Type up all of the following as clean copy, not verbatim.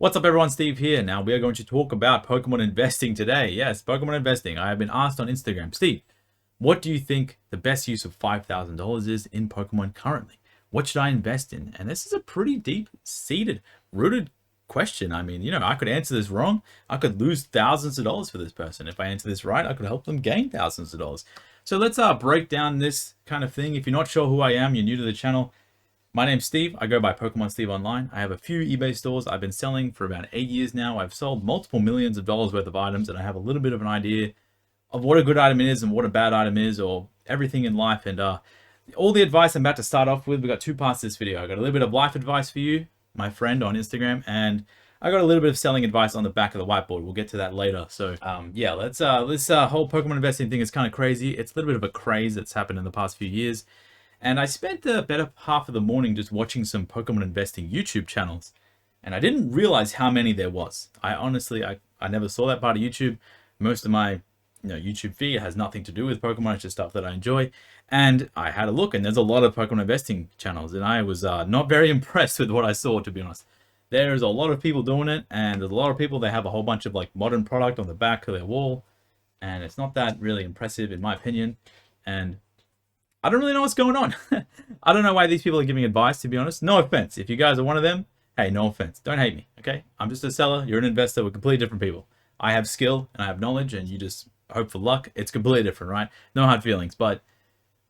What's up everyone, Steve here. Now we are going to talk about Pokemon investing today. Yes, Pokemon investing. I have been asked on Instagram, Steve, what do you think the best use of $5,000 is in Pokemon currently? What should I invest in? And this is a pretty deep-seated, rooted question. I mean, I could answer this wrong. I could lose thousands of dollars for this person. If I answer this right, I could help them gain thousands of dollars. So let's break down this kind of thing. If you're not sure who I am, you're new to the channel, my name's Steve. I go by Pokemon Steve online. I have a few eBay stores. I've been selling for about 8 years now. I've sold multiple millions of dollars worth of items, and I have a little bit of an idea of what a good item is and what a bad item is, or everything in life. And all the advice I'm about to start off with, we got two parts to this video. I got a little bit of life advice for you, my friend on Instagram, and I got a little bit of selling advice on the back of the whiteboard. We'll get to that later. So yeah, let's this whole Pokemon investing thing is kind of crazy. It's a little bit of a craze that's happened in the past few years. And I spent the better half of the morning just watching some Pokemon investing YouTube channels. And I didn't realize how many there was. I honestly, I never saw that part of YouTube. Most of my YouTube feed has nothing to do with Pokemon. It's just stuff that I enjoy. And I had a look, and there's a lot of Pokemon investing channels. And I was not very impressed with what I saw, to be honest. There's a lot of people doing it. And there's a lot of people, they have a whole bunch of like modern product on the back of their wall. And it's not that really impressive, in my opinion. And I don't really know what's going on. I don't know why these people are giving advice, to be honest. No offense. If you guys are one of them, hey, no offense. Don't hate me, okay? I'm just a seller. You're an investor. We're completely different people. I have skill and I have knowledge, and you just hope for luck. It's completely different, right? No hard feelings, but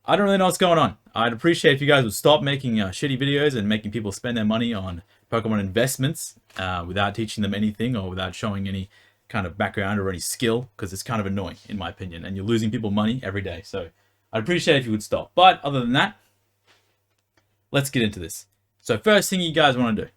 I don't really know what's going on. I'd appreciate if you guys would stop making shitty videos and making people spend their money on Pokemon investments without teaching them anything or without showing any kind of background or any skill, because it's kind of annoying, in my opinion, and you're losing people money every day. So I'd appreciate if you would stop. But other than that, let's get into this. So first thing you guys want to do.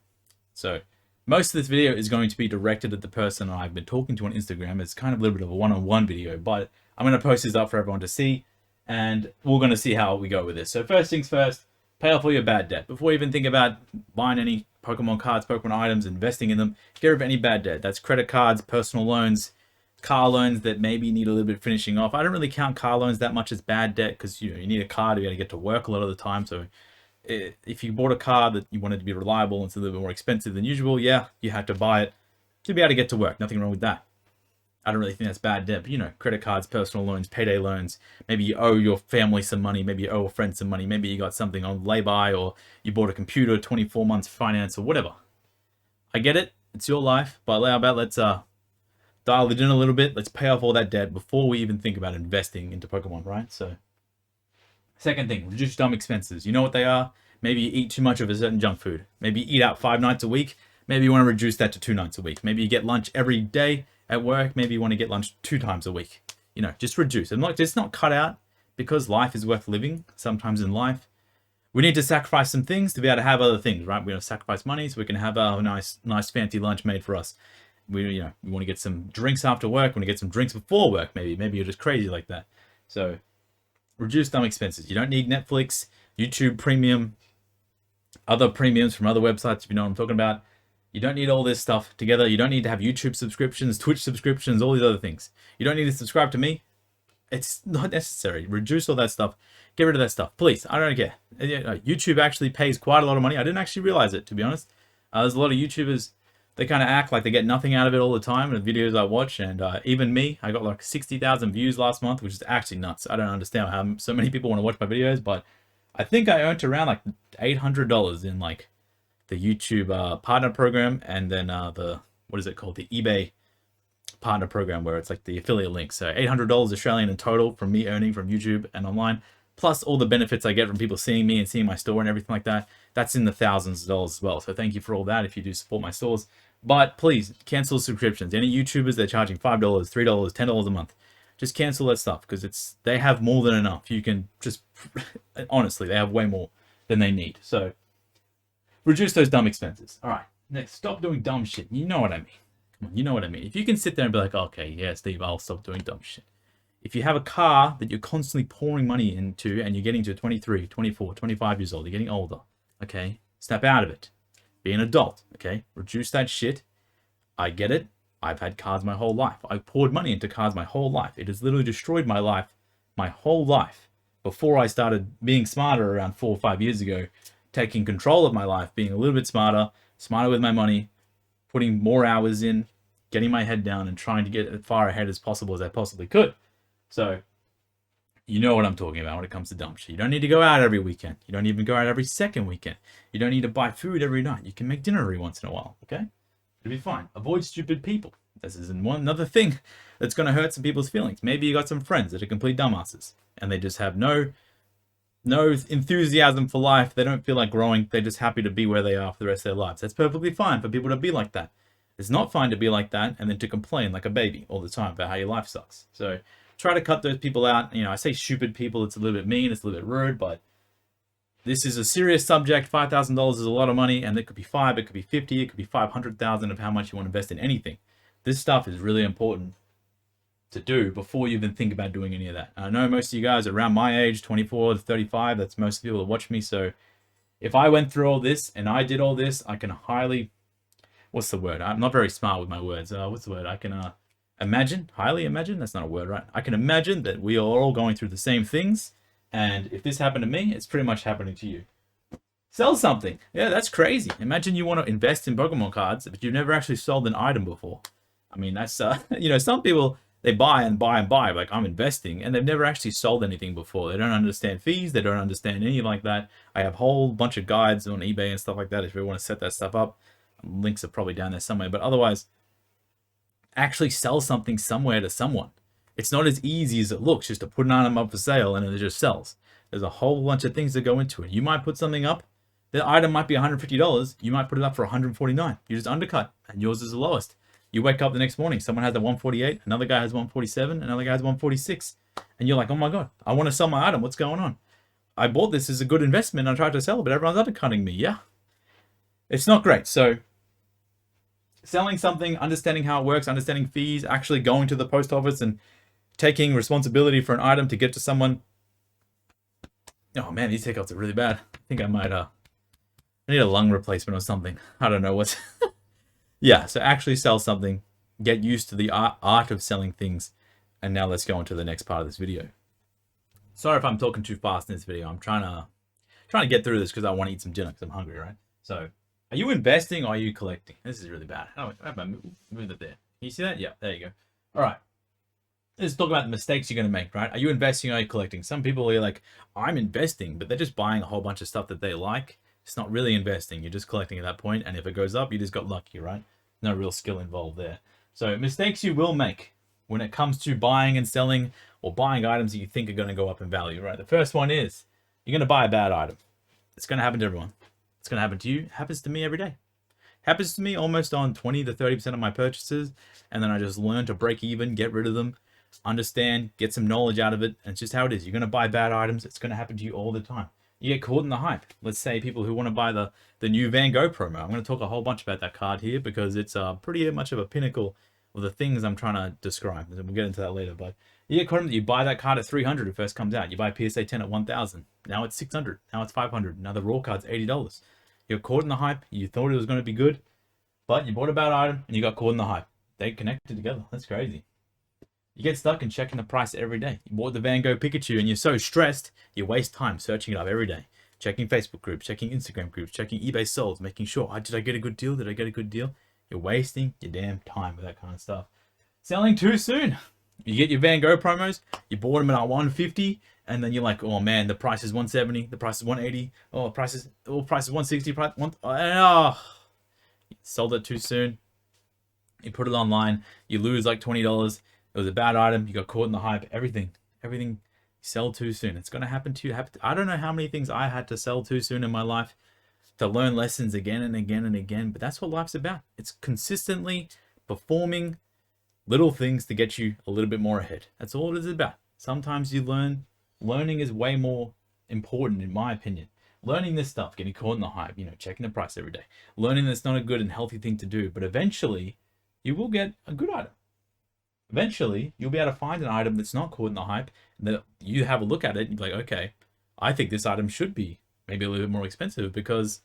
So most of this video is going to be directed at the person I've been talking to on Instagram. It's kind of a little bit of a one-on-one video, but I'm going to post this up for everyone to see, and we're going to see how we go with this. So first things first, pay off all your bad debt. Before you even think about buying any Pokemon cards, Pokemon items, investing in them, get rid of any bad debt. That's credit cards, personal loans, car loans that maybe need a little bit finishing off. I don't really count car loans that much as bad debt, because you need a car to be able to get to work a lot of the time. So if you bought a car that you wanted to be reliable and it's a little bit more expensive than usual, yeah, you had to buy it to be able to get to work. Nothing wrong with that. I don't really think that's bad debt, but credit cards, personal loans, payday loans. Maybe you owe your family some money. Maybe you owe a friend some money. Maybe you got something on lay-by, or you bought a computer, 24 months finance, or whatever. I get it. It's your life. But how about let's dial it in a little bit. Let's pay off all that debt before we even think about investing into Pokemon, right? So second thing, reduce dumb expenses. You know what they are? Maybe you eat too much of a certain junk food. Maybe you eat out 5 nights a week. Maybe you want to reduce that to 2 nights a week. Maybe you get lunch every day at work. Maybe you want to get lunch 2 times a week. Just reduce. And just not cut out, because life is worth living. Sometimes in life, we need to sacrifice some things to be able to have other things, right? We're going to sacrifice money so we can have a nice fancy lunch made for us. We want to get some drinks after work. We want to get some drinks before work. Maybe you're just crazy like that. So reduce some expenses. You don't need Netflix, YouTube Premium, other premiums from other websites, if you know what I'm talking about. You don't need all this stuff together. You don't need to have YouTube subscriptions, Twitch subscriptions, all these other things. You don't need to subscribe to me. It's not necessary. Reduce all that stuff. Get rid of that stuff, please. I don't care. YouTube actually pays quite a lot of money. I didn't actually realize it, to be honest. There's a lot of YouTubers, they kind of act like they get nothing out of it all the time in the videos I watch. And even me, I got like 60,000 views last month, which is actually nuts. I don't understand how so many people want to watch my videos, but I think I earned around like $800 in like the YouTube partner program, and then what is it called? The eBay partner program, where it's like the affiliate link. So $800 Australian in total from me earning from YouTube and online, plus all the benefits I get from people seeing me and seeing my store and everything like that. That's in the thousands of dollars as well. So thank you for all that if you do support my stores. But please cancel subscriptions. Any YouTubers, they're charging $5, $3, $10 a month. Just cancel that stuff, because they have more than enough. You can just honestly, they have way more than they need. So reduce those dumb expenses. All right, next, stop doing dumb shit. You know what I mean. Come on, you know what I mean. If you can sit there and be like, okay, yeah, Steve, I'll stop doing dumb shit. If you have a car that you're constantly pouring money into and you're getting to 23, 24, 25 years old, you're getting older, okay? Snap out of it. Be an adult, okay? Reduce that shit. I get it. I've had cars my whole life. I've poured money into cars my whole life. It has literally destroyed my life, my whole life. Before I started being smarter around 4 or 5 years ago, taking control of my life, being a little bit smarter with my money, putting more hours in, getting my head down and trying to get as far ahead as possible as I possibly could. So you know what I'm talking about when it comes to dumb shit. You don't need to go out every weekend. You don't even go out every second weekend. You don't need to buy food every night. You can make dinner every once in a while, okay? It'll be fine. Avoid stupid people. This is another thing that's going to hurt some people's feelings. Maybe you got some friends that are complete dumbasses and they just have no enthusiasm for life. They don't feel like growing. They're just happy to be where they are for the rest of their lives. That's perfectly fine for people to be like that. It's not fine to be like that and then to complain like a baby all the time about how your life sucks. So try to cut those people out. You know, I say stupid people, it's a little bit mean, it's a little bit rude, but this is a serious subject. $5,000 is a lot of money, and it could be 5, it could be 50, it could be 500,000 of how much you want to invest in anything. This stuff is really important to do before you even think about doing any of that. I know most of you guys are around my age, 24 to 35. That's most of the people that watch me. So if I went through all this and I did all this, I can highly, what's the word? I'm not very smart with my words. What's the word? I can highly imagine. That's not a word, right? I can imagine that we are all going through the same things. And if this happened to me, it's pretty much happening to you. Sell something. Yeah, that's crazy. Imagine you want to invest in Pokemon cards, but you've never actually sold an item before. I mean, that's, you know, some people, they buy and buy and buy, like I'm investing, and they've never actually sold anything before. They don't understand fees. They don't understand anything like that. I have a whole bunch of guides on eBay and stuff like that if you want to set that stuff up. Links are probably down there somewhere, but otherwise, actually sell something somewhere to someone. It's not as easy as it looks just to put an item up for sale and it just sells. There's a whole bunch of things that go into it. You might put something up, the item might be $150. You might put it up for $149. You just undercut and yours is the lowest. You wake up the next morning, someone has a 148, another guy has 147, another guy has 146. And you're like, oh my God, I want to sell my item. What's going on? I bought this as a good investment. I tried to sell it, but everyone's undercutting me. Yeah. It's not great. So selling something, understanding how it works, understanding fees, actually going to the post office and taking responsibility for an item to get to someone. Oh man, these hiccups are really bad. I think I might, I need a lung replacement or something. I don't know what's, yeah. So actually sell something, get used to the art of selling things. And now let's go on to the next part of this video. Sorry if I'm talking too fast in this video. I'm trying to get through this because I want to eat some dinner because I'm hungry, right? So are you investing or are you collecting? This is really bad. Oh, how about move it there? Can you see that? Yeah, there you go. All right. Let's talk about the mistakes you're going to make, right? Are you investing or are you collecting? Some people are like, I'm investing, but they're just buying a whole bunch of stuff that they like. It's not really investing. You're just collecting at that point. And if it goes up, you just got lucky, right? No real skill involved there. So mistakes you will make when it comes to buying and selling or buying items that you think are going to go up in value, right? The first one is you're going to buy a bad item. It's going to happen to everyone. It's going to happen to you. It happens to me every day. Happens to me almost on 20 to 30% of my purchases. And then I just learn to break even, get rid of them, understand, get some knowledge out of it. And it's just how it is. You're going to buy bad items. It's going to happen to you all the time. You get caught in the hype. Let's say people who want to buy the new Van Gogh promo. I'm going to talk a whole bunch about that card here because it's pretty much of a pinnacle of the things I'm trying to describe. We'll get into that later. But you get caught in, you buy that card at 300 it first comes out. You buy PSA 10 at 1,000. Now it's 600. Now it's 500. Now the raw card's $80. You're caught in the hype. You thought it was going to be good, but you bought a bad item and you got caught in the hype. They connected together. That's crazy. You get stuck in checking the price every day. You bought the Van Gogh Pikachu and you're so stressed, you waste time searching it up every day. Checking Facebook groups, checking Instagram groups, checking eBay solds, making sure, did I get a good deal? Did I get a good deal? You're wasting your damn time with that kind of stuff. Selling too soon. You get your Van Gogh promos, you bought them at 150, and then you're like, oh man, the price is 170, the price is 180, oh, price is 160, you sold it too soon. You put it online, you lose like $20. It was a bad item. You got caught in the hype. Everything sell too soon. It's going to happen to you. I don't know how many things I had to sell too soon in my life to learn lessons again and again and again. But that's what life's about. It's consistently performing little things to get you a little bit more ahead. That's all it is about. Sometimes you learn. Learning is way more important, in my opinion. Learning this stuff, getting caught in the hype, checking the price every day. Learning that's not a good and healthy thing to do. But eventually, you will get a good item. Eventually, you'll be able to find an item that's not caught in the hype, and that you have a look at it and you're like, okay, I think this item should be maybe a little bit more expensive because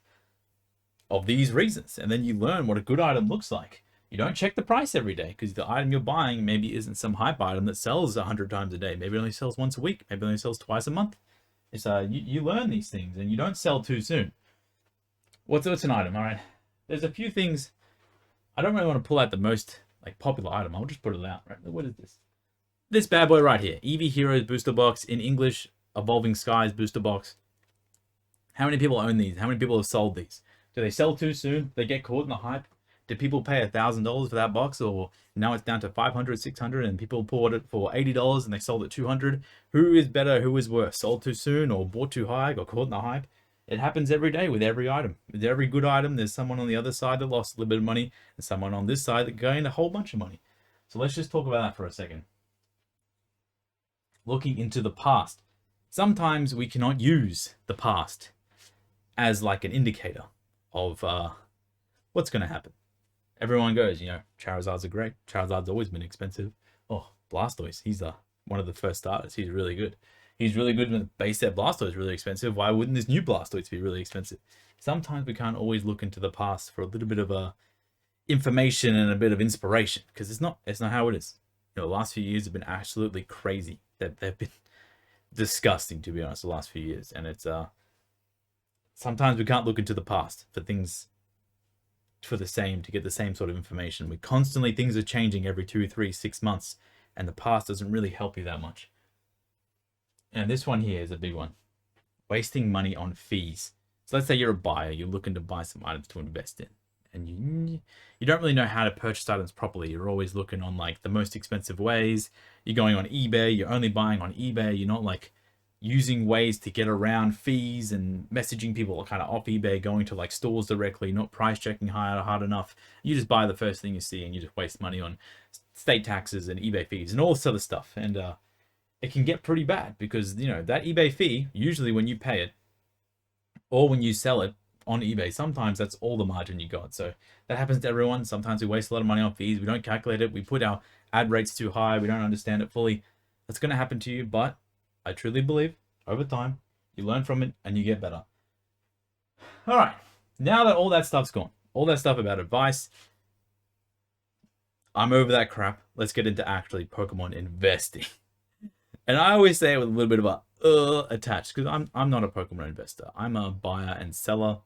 of these reasons. And then you learn what a good item looks like. You don't check the price every day because the item you're buying maybe isn't some hype item that sells 100 times a day. Maybe it only sells once a week. Maybe it only sells twice a month. It's you learn these things and you don't sell too soon. What's an item? All right. There's a few things I don't really want to pull out the most like popular item. I'll just put it out. Right? What is this? This bad boy right here. Eevee Heroes booster box. In English, Evolving Skies booster box. How many people own these? How many people have sold these? Do they sell too soon? They get caught in the hype? Did people pay $1,000 for that box, or now it's down to $500, $600, and people bought it for $80 and they sold it $200? Who is better? Who is worse? Sold too soon or bought too high? Got caught in the hype? It happens every day with every item. With every good item, there's someone on the other side that lost a little bit of money, and someone on this side that gained a whole bunch of money. So let's just talk about that for a second. Looking into the past. Sometimes we cannot use the past as like an indicator of what's going to happen. Everyone goes, Charizards are great. Charizard's always been expensive. Oh, Blastoise, he's one of the first starters. He's really good. He's really good when the base set Blastoise is really expensive. Why wouldn't this new Blastoise be really expensive? Sometimes we can't always look into the past for a little bit of information and a bit of inspiration, because it's not how it is. The last few years have been absolutely crazy. They've been disgusting, to be honest, the last few years. And it's sometimes we can't look into the past for things to get the same sort of information. Things are changing every 2, 3, 6 months, and the past doesn't really help you that much. And this one here is a big one. Wasting money on fees. So let's say you're a buyer, you're looking to buy some items to invest in, and you don't really know how to purchase items properly. You're always looking on like the most expensive ways. You're going on eBay, you're only buying on eBay. You're not like using ways to get around fees and messaging people kind of off eBay, going to like stores directly, not price checking hard enough. You just buy the first thing you see and you just waste money on state taxes and eBay fees and all this other stuff. And it can get pretty bad because, that eBay fee, usually when you pay it or when you sell it on eBay, sometimes that's all the margin you got. So that happens to everyone. Sometimes we waste a lot of money on fees. We don't calculate it. We put our ad rates too high. We don't understand it fully. That's going to happen to you, but I truly believe over time, you learn from it and you get better. All right. Now that all that stuff's gone, all that stuff about advice, I'm over that crap. Let's get into actually Pokemon investing. And I always say it with a little bit of a attached, because I'm not a Pokemon investor. I'm a buyer and seller.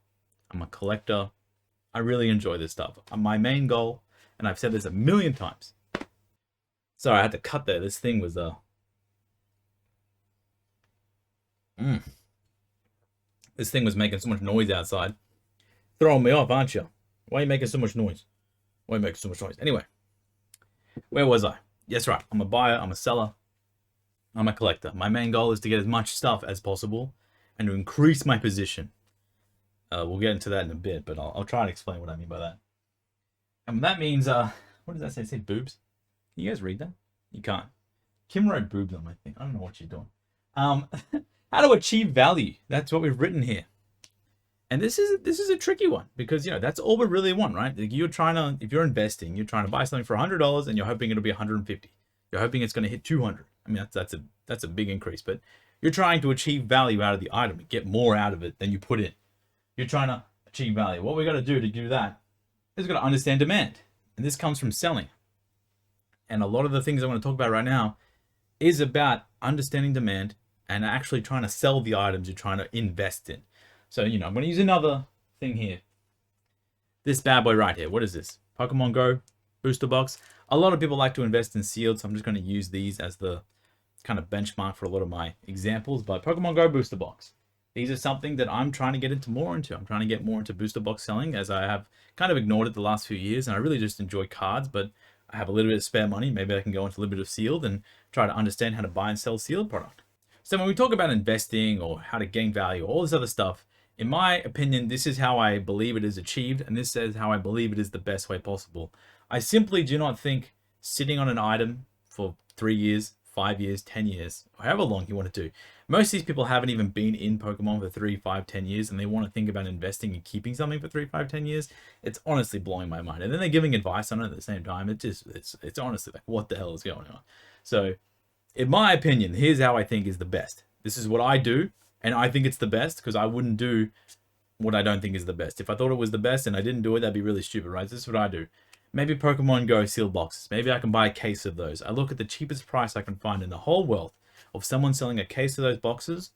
I'm a collector. I really enjoy this stuff. My main goal, and I've said this a million times. Sorry, I had to cut there. This thing was This thing was making so much noise outside. Throwing me off, aren't you? Why are you making so much noise? Anyway, where was I? Yes, right. I'm a buyer. I'm a seller. I'm a collector. My main goal is to get as much stuff as possible and to increase my position. We'll get into that in a bit, but I'll try and explain what I mean by that. And that means, what does that say? Say boobs? Can you guys read that? You can't. Kim wrote boobs on my thing. I don't know what she's doing. How to achieve value. That's what we've written here. And this is a tricky one because, that's all we really want, right? If you're investing, you're trying to buy something for $100 and you're hoping it'll be $150. You're hoping it's going to hit $200. I mean, that's a big increase, but you're trying to achieve value out of the item, get more out of it than you put in. You're trying to achieve value. What we got to do that is we got to understand demand. And this comes from selling. And a lot of the things I want to talk about right now is about understanding demand and actually trying to sell the items you're trying to invest in. So, I'm going to use another thing here. This bad boy right here. What is this? Pokemon Go booster box. A lot of people like to invest in sealed, so I'm just going to use these as the kind of benchmark for a lot of my examples. But Pokemon Go booster box. These are something that I'm trying to get more into. I'm trying to get more into booster box selling, as I have kind of ignored it the last few years. And I really just enjoy cards, but I have a little bit of spare money. Maybe I can go into a little bit of sealed and try to understand how to buy and sell sealed product. So when we talk about investing or how to gain value, all this other stuff, in my opinion, this is how I believe it is achieved. And this is how I believe it is the best way possible. I simply do not think sitting on an item for 3 years, 5 years, 10 years, however long you want to do. Most of these people haven't even been in Pokemon for 3, 5, 10 years, and they want to think about investing and keeping something for 3, 5, 10 years. It's honestly blowing my mind. And then they're giving advice on it at the same time. It's honestly like, what the hell is going on? So, in my opinion, here's how I think is the best. This is what I do, and I think it's the best because I wouldn't do what I don't think is the best. If I thought it was the best and I didn't do it, that'd be really stupid, right? This is what I do. Maybe Pokemon Go sealed boxes. Maybe I can buy a case of those. I look at the cheapest price I can find in the whole world of someone selling a case of those boxes,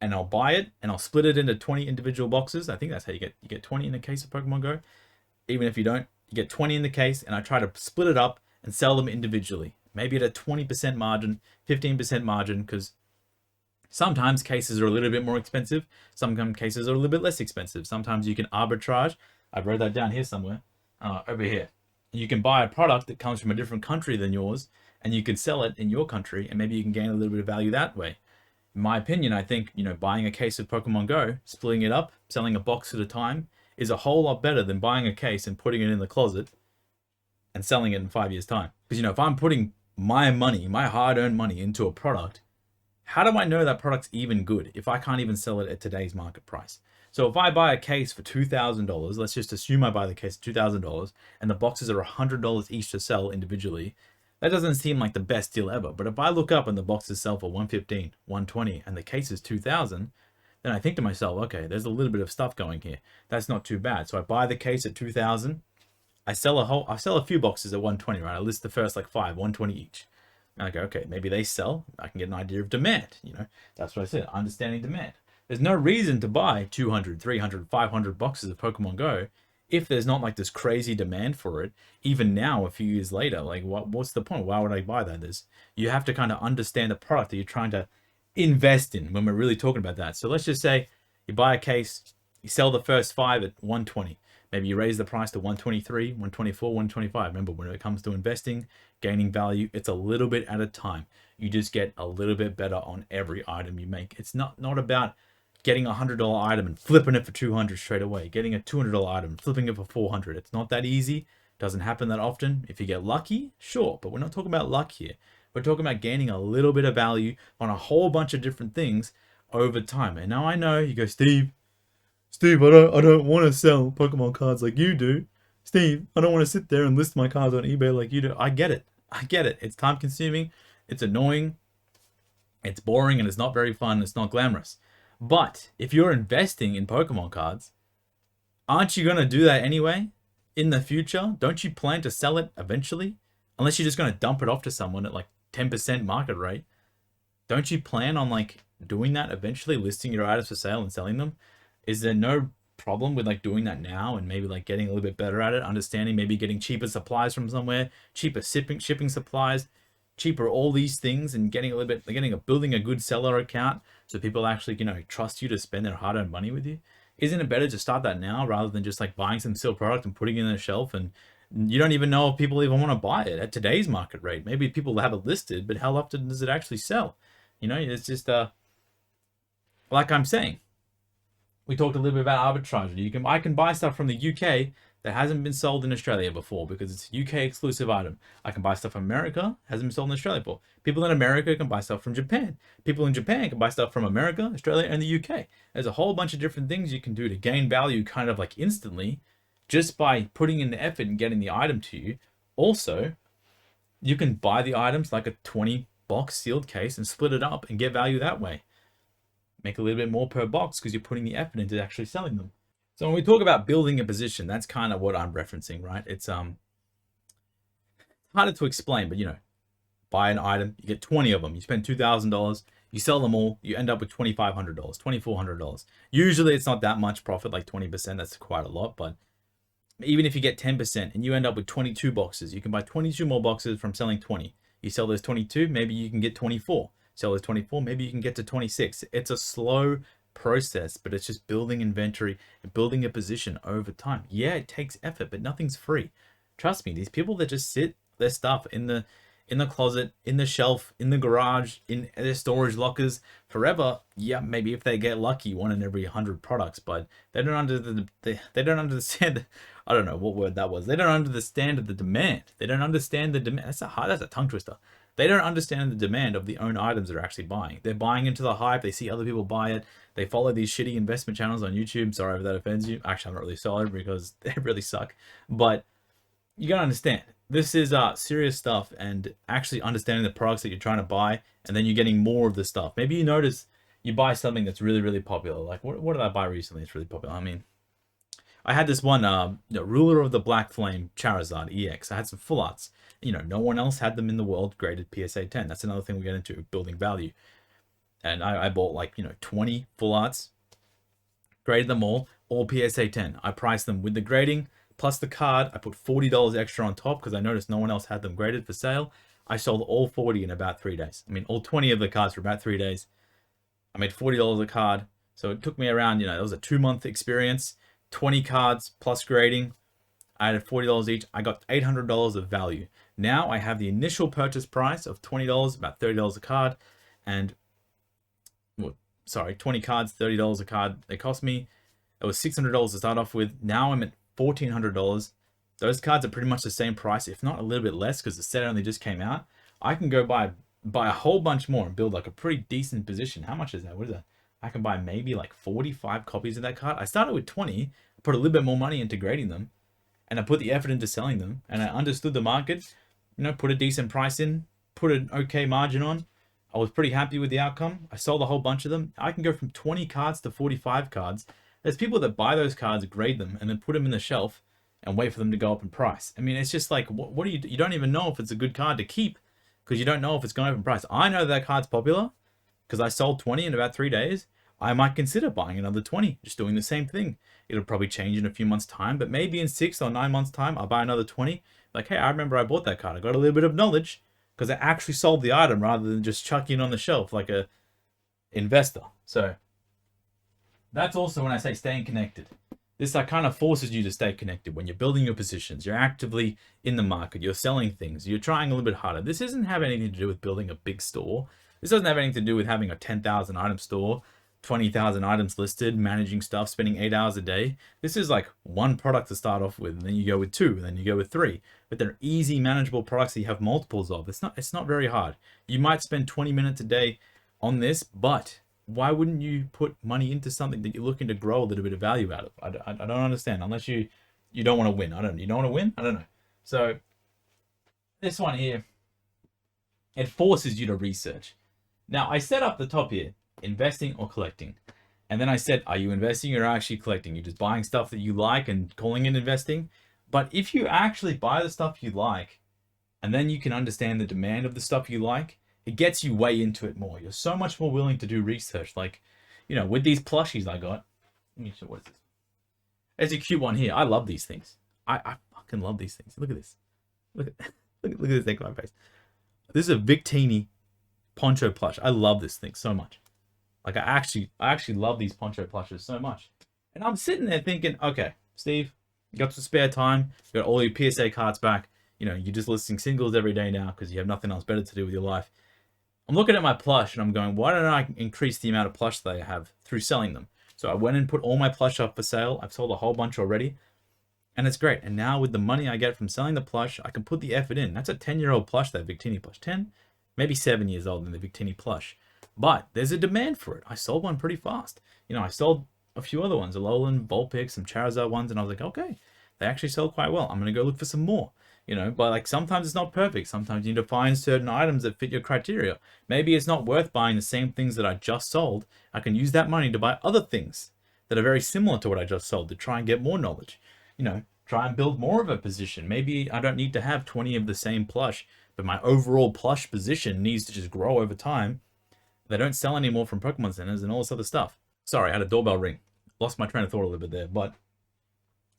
and I'll buy it and I'll split it into 20 individual boxes. I think that's how you get 20 in a case of Pokemon Go. Even if you don't, You get 20 in the case, and I try to split it up and sell them individually. Maybe at a 20% margin, 15% margin, because sometimes cases are a little bit more expensive. Some cases are a little bit less expensive. Sometimes you can arbitrage. I wrote that down here somewhere, over here. You can buy a product that comes from a different country than yours, and you can sell it in your country, and maybe you can gain a little bit of value that way. In my opinion, I think, buying a case of Pokemon Go, splitting it up, selling a box at a time, is a whole lot better than buying a case and putting it in the closet and selling it in 5 years' time. Because, if I'm putting my money, my hard-earned money into a product, how do I know that product's even good if I can't even sell it at today's market price? So if I buy a case for $2,000, let's just assume I buy the case for $2,000, and the boxes are $100 each to sell individually, that doesn't seem like the best deal ever. But if I look up and the boxes sell for $115, $120, and the case is $2,000, then I think to myself, okay, there's a little bit of stuff going here. That's not too bad. So I buy the case at $2,000. I sell a few boxes at $120, right? I list the first like 5, $120 each. And I go, okay, maybe they sell. I can get an idea of demand. That's what I said, understanding demand. There's no reason to buy 200, 300, 500 boxes of Pokemon Go if there's not like this crazy demand for it. Even now, a few years later, like what's the point? Why would I buy that? You have to kind of understand the product that you're trying to invest in when we're really talking about that. So let's just say you buy a case, you sell the first 5 at $120. Maybe you raise the price to $123, $124, $125. Remember, when it comes to investing, gaining value, it's a little bit at a time. You just get a little bit better on every item you make. It's not about getting a $100 item and flipping it for $200 straight away. Getting a $200 item, flipping it for $400. It's not that easy. Doesn't happen that often. If you get lucky, sure. But we're not talking about luck here. We're talking about gaining a little bit of value on a whole bunch of different things over time. And now I know you go, Steve, I don't want to sell Pokemon cards like you do. Steve, I don't want to sit there and list my cards on eBay like you do. I get it. It's time consuming. It's annoying. It's boring, and it's not very fun. It's not glamorous. But if you're investing in Pokemon cards, aren't you going to do that anyway in the future? Don't you plan to sell it eventually? Unless you're just going to dump it off to someone at like 10% market rate. Don't you plan on like doing that eventually, listing your items for sale and selling them? Is there no problem with like doing that now and maybe like getting a little bit better at it, understanding, maybe getting cheaper supplies from somewhere, cheaper shipping supplies, cheaper all these things, and building a good seller account so people actually trust you to spend their hard-earned money with you? Isn't it better to start that now rather than just like buying some sale product and putting it on a shelf and you don't even know if people even want to buy it at today's market rate? Maybe people have it listed, but how often does it actually sell? It's just like I'm saying, we talked a little bit about arbitrage. I can buy stuff from the UK that hasn't been sold in Australia before because it's a UK exclusive item. I can buy stuff from America, hasn't been sold in Australia before. People in America can buy stuff from Japan. People in Japan can buy stuff from America, Australia, and the UK. There's a whole bunch of different things you can do to gain value kind of like instantly just by putting in the effort and getting the item to you. Also, you can buy the items like a 20 box sealed case and split it up and get value that way. Make a little bit more per box because you're putting the effort into actually selling them. So when we talk about building a position, that's kind of what I'm referencing, right? It's harder to explain, but buy an item, you get 20 of them, you spend $2,000, you sell them all, you end up with $2,500, $2,400. Usually it's not that much profit, like 20%, that's quite a lot, but even if you get 10% and you end up with 22 boxes, you can buy 22 more boxes from selling 20. You sell those 22, maybe you can get 24. Sell those 24, maybe you can get to 26. It's a slow process, but it's just building inventory and building a position over time. Yeah, it takes effort, but nothing's free. Trust me, these people that just sit their stuff in the closet, in the shelf, in the garage, in their storage lockers forever, yeah, maybe if they get lucky, 1 in every 100 products, but they don't understand. I don't know what word that was. They don't understand the demand. They don't understand the demand. That's a tongue twister. They don't understand the demand of the own items they're actually buying. They're buying into the hype. They see other people buy it. They follow these shitty investment channels on YouTube. Sorry if that offends you. Actually, I'm not really sorry because they really suck. But you gotta understand, this is serious stuff, and actually understanding the products that you're trying to buy, and then you're getting more of the stuff. Maybe you notice you buy something that's really, really popular. Like, what did I buy recently? It's really popular. I mean, I had this one, Ruler of the Black Flame Charizard EX. I had some full arts. No one else had them in the world graded PSA 10. That's another thing we get into, building value. And I bought like, 20 full arts, graded them all PSA 10. I priced them with the grading, plus the card. I put $40 extra on top because I noticed no one else had them graded for sale. I sold all 40 in about 3 days. I mean, all 20 of the cards for about 3 days. I made $40 a card. So it took me around, it was a 2-month experience, 20 cards plus grading. I had $40 each. I got $800 of value. Now I have the initial purchase price of $20, about $30 a card. And, 20 cards, $30 a card. They cost me, it was $600 to start off with. Now I'm at $1,400. Those cards are pretty much the same price, if not a little bit less, because the set only just came out. I can go buy a whole bunch more and build like a pretty decent position. How much is that? What is that? I can buy maybe like 45 copies of that card. I started with 20, put a little bit more money into grading them, and I put the effort into selling them, and I understood the market, put a decent price in, put an okay margin on. I was pretty happy with the outcome. I sold a whole bunch of them. I can go from 20 cards to 45 cards. There's people that buy those cards, grade them, and then put them in the shelf and wait for them to go up in price. I mean, it's just like, what do you don't even know if it's a good card to keep because you don't know if it's going up in price. I know that card's popular because I sold 20 in about 3 days. I might consider buying another 20, just doing the same thing. It'll probably change in a few months' time, but maybe in 6 or 9 months' time, I'll buy another 20. Like, hey, I remember I bought that card. I got a little bit of knowledge because I actually sold the item rather than just chucking it on the shelf like a investor. So that's also when I say staying connected. This kind of forces you to stay connected when you're building your positions. You're actively in the market. You're selling things. You're trying a little bit harder. This doesn't have anything to do with building a big store. This doesn't have anything to do with having a 10,000 item store, 20,000 items listed, managing stuff, spending 8 hours a day. This is like one product to start off with, and then you go with 2, and then you go with 3. But they're easy, manageable products that you have multiples of. It's not very hard. You might spend 20 minutes a day on this, but why wouldn't you put money into something that you're looking to grow a little bit of value out of? I don't understand, unless you don't want to win. You don't want to win? I don't know. So this one here, it forces you to research. Now, I set up the top here, investing or collecting. And then I said, are you investing or actually collecting? You're just buying stuff that you like and calling it investing. But if you actually buy the stuff you like, and then you can understand the demand of the stuff you like, it gets you way into it more. You're so much more willing to do research. Like, with these plushies I got, let me show, what is this? There's a cute one here. I love these things. I fucking love these things. Look at this. Look at this thing on my face. This is a Victini poncho plush. I love this thing so much. Like, I actually love these poncho plushes so much. And I'm sitting there thinking, okay, Steve, you got some spare time. You got all your PSA cards back. You're just listing singles every day now because you have nothing else better to do with your life. I'm looking at my plush and I'm going, why don't I increase the amount of plush that I have through selling them? So I went and put all my plush up for sale. I've sold a whole bunch already. And it's great. And now with the money I get from selling the plush, I can put the effort in. That's a 10-year-old plush, that Victini plush. 10, maybe 7 years old in the Victini plush. But there's a demand for it. I sold one pretty fast. I sold a few other ones, a Alolan, Vulpix, some Charizard ones. And I was like, okay, they actually sell quite well. I'm going to go look for some more. But like sometimes it's not perfect. Sometimes you need to find certain items that fit your criteria. Maybe it's not worth buying the same things that I just sold. I can use that money to buy other things that are very similar to what I just sold to try and get more knowledge. Try and build more of a position. Maybe I don't need to have 20 of the same plush, but my overall plush position needs to just grow over time. They don't sell anymore from Pokemon centers and all this other stuff. Sorry, I had a doorbell ring. Lost my train of thought a little bit there, but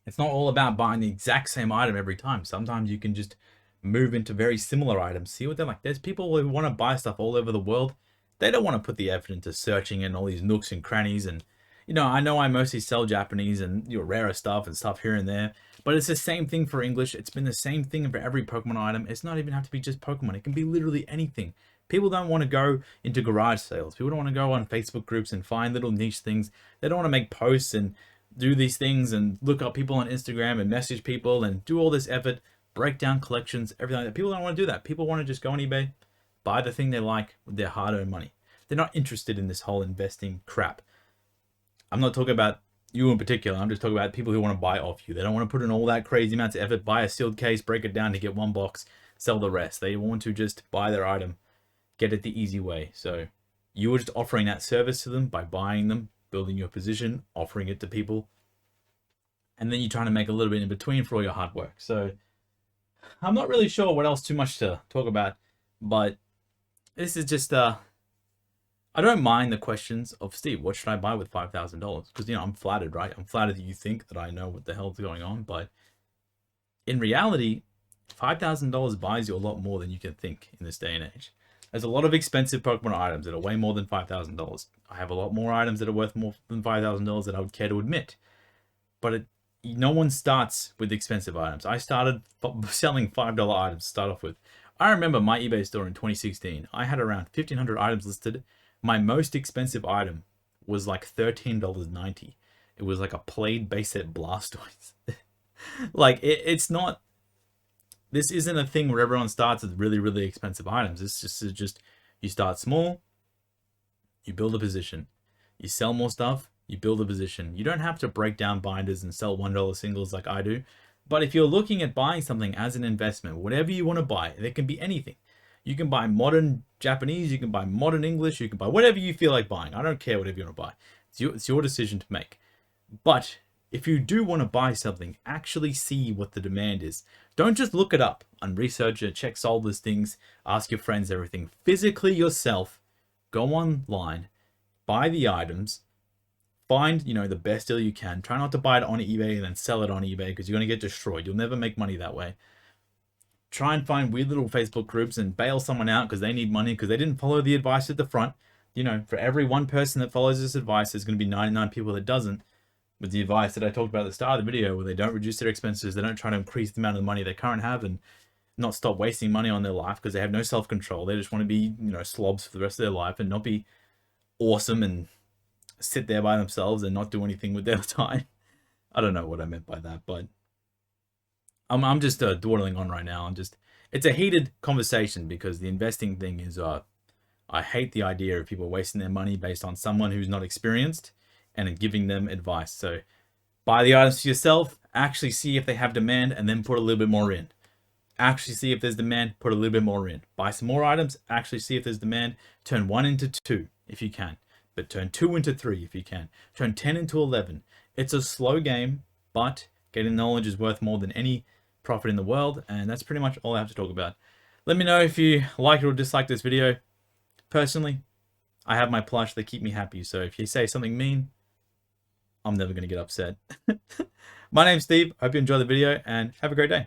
it's not all about buying the exact same item every time. Sometimes you can just move into very similar items. See what they're like. There's people who want to buy stuff all over the world. They don't want to put the effort into searching in all these nooks and crannies. And, I know I mostly sell Japanese and rarer stuff and stuff here and there. But it's the same thing for English. It's been the same thing for every Pokemon item. It's not even have to be just Pokemon. It can be literally anything. People don't want to go into garage sales. People don't want to go on Facebook groups and find little niche things. They don't want to make posts and do these things and look up people on Instagram and message people and do all this effort, break down collections, everything like that. People don't want to do that. People want to just go on eBay, buy the thing they like with their hard-earned money. They're not interested in this whole investing crap. I'm not talking about you in particular. I'm just talking about people who want to buy off you. They don't want to put in all that crazy amounts of effort, buy a sealed case, break it down to get one box, sell the rest. They want to just buy their item, get it the easy way. So you were just offering that service to them by buying them, building your position, offering it to people, and then you're trying to make a little bit in between for all your hard work. So I'm not really sure what else too much to talk about, but this is just I don't mind the questions of, Steve, what should I buy with $5,000? Because I'm flattered, right? I'm flattered that you think that I know what the hell's going on, but in reality, $5,000 buys you a lot more than you can think in this day and age. There's a lot of expensive Pokemon items that are way more than $5,000. I have a lot more items that are worth more than $5,000 that I would care to admit. But no one starts with expensive items. I started selling $5 items to start off with. I remember my eBay store in 2016. I had around 1,500 items listed. My most expensive item was like $13.90. It was like a played base set Blastoise. Like, it's not... This isn't a thing where everyone starts with really, really expensive items. It's just you start small, you build a position. You sell more stuff, you build a position. You don't have to break down binders and sell $1 singles like I do. But if you're looking at buying something as an investment, whatever you want to buy, there can be anything. You can buy modern Japanese, you can buy modern English, you can buy whatever you feel like buying. I don't care whatever you want to buy. It's your decision to make. But if you do want to buy something, actually see what the demand is. Don't just look it up and research it, check sold listings, ask your friends everything. Physically yourself, go online, buy the items, find, the best deal you can. Try not to buy it on eBay and then sell it on eBay because you're going to get destroyed. You'll never make money that way. Try and find weird little Facebook groups and bail someone out because they need money because they didn't follow the advice at the front. For every one person that follows this advice, there's going to be 99 people that doesn't. With the advice that I talked about at the start of the video, where they don't reduce their expenses, they don't try to increase the amount of money they currently have and not stop wasting money on their life because they have no self-control. They just want to be, slobs for the rest of their life and not be awesome and sit there by themselves and not do anything with their time. I don't know what I meant by that, but I'm just dawdling on right now. It's a heated conversation because the investing thing is, I hate the idea of people wasting their money based on someone who's not experienced and giving them advice. So buy the items for yourself, actually see if they have demand, and then put a little bit more in. Actually see if there's demand, put a little bit more in. Buy some more items, actually see if there's demand, turn 1 into 2 if you can, but turn 2 into 3 if you can. Turn 10 into 11. It's a slow game, but getting knowledge is worth more than any profit in the world, and that's pretty much all I have to talk about. Let me know if you liked or disliked this video. Personally, I have my plush, they keep me happy, so if you say something mean, I'm never going to get upset. My name's Steve. Hope you enjoy the video and have a great day.